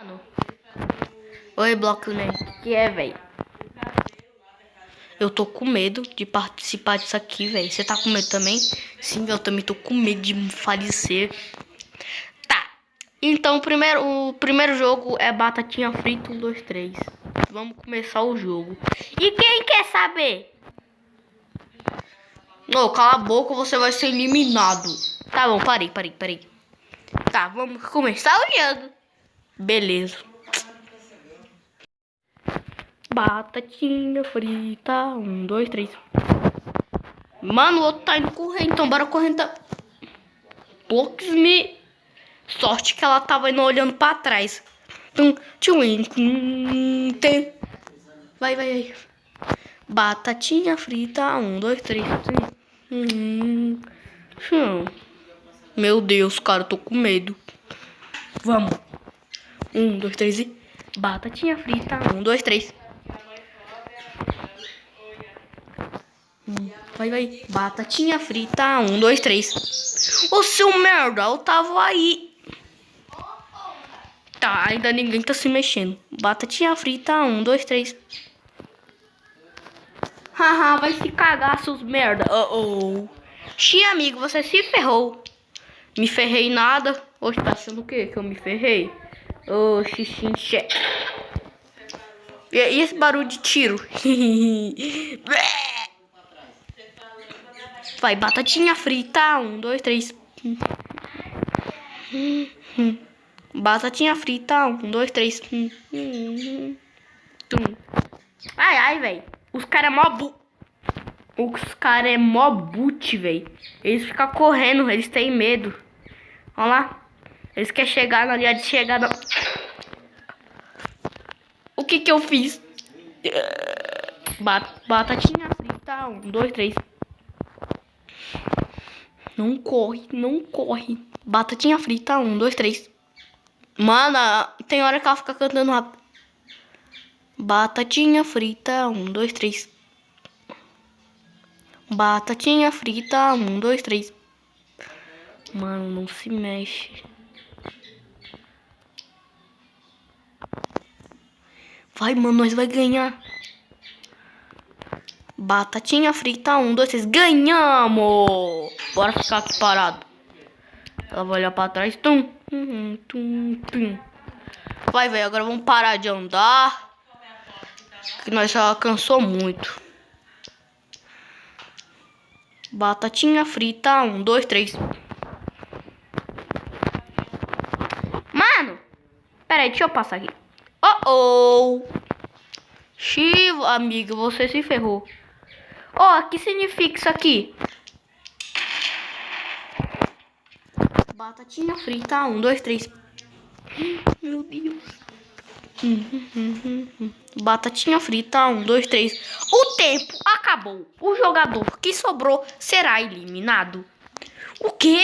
Mano. Oi, Bloco, né? Que é, velho? Eu tô com medo de participar disso aqui, velho. Você tá com medo também? Sim, eu também tô com medo de falecer. Tá. Então, o primeiro jogo é batatinha frita 1, 2, 3. Vamos começar o jogo. E quem quer saber? Não, cala a boca, você vai ser eliminado. Tá bom, parei. Tá, vamos começar o jogo. Beleza. Batatinha frita 1, 2, 3. Mano, o outro tá indo correr, então bora correr. Então. Me sorte que ela tava indo olhando pra trás. Vai. Batatinha frita 1, 2, 3. Meu Deus, cara, eu tô com medo. Vamos. 1, 2, 3 e... Batatinha frita 1, 2, 3. Vai. Batatinha frita 1, 2, 3. Ô, seu merda, eu tava aí. Tá, ainda ninguém tá se mexendo. Batatinha frita 1, 2, 3. Haha, vai se cagar, seus merda. Xi, amigo, você se ferrou. Me ferrei nada. Oxe, tá achando o quê? Que eu me ferrei? Xixi. E esse barulho de tiro? Vai, batatinha frita 1, 2, 3. Batatinha frita 1, 2, 3. Ai, velho. Os caras é mó boot, velho. Eles ficam correndo, eles têm medo. Olha lá. Eles querem chegar na linha de chegada. O que eu fiz? Batatinha frita 1, 2, 3. Não corre. Batatinha frita 1, 2, 3. Mano, tem hora que ela fica cantando rápido. Batatinha frita 1, 2, 3. Batatinha frita 1, 2, 3. Mano, não se mexe. Vai, mano, nós vai ganhar. Batatinha frita 1, 2, 3. Ganhamos! Bora ficar aqui parado. Ela vai olhar pra trás. Vai, velho, agora vamos parar de andar. Que nós já cansou muito. Batatinha frita 1, 2, 3. Mano! Pera aí, deixa eu passar aqui. Chivo, amigo, você se ferrou. O que significa isso aqui? Batatinha frita 1, 2, 3. Meu Deus. Batatinha frita 1, 2, 3. O tempo acabou. O jogador que sobrou será eliminado. O quê?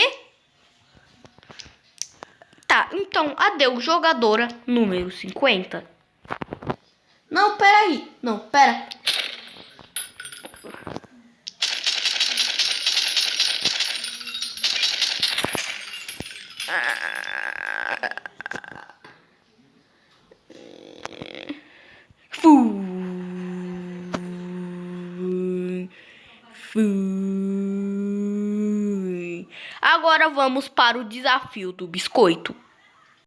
Tá, então adeus, jogadora número 50. Não, peraí. Não, pera. Fui. Agora vamos para o desafio do biscoito.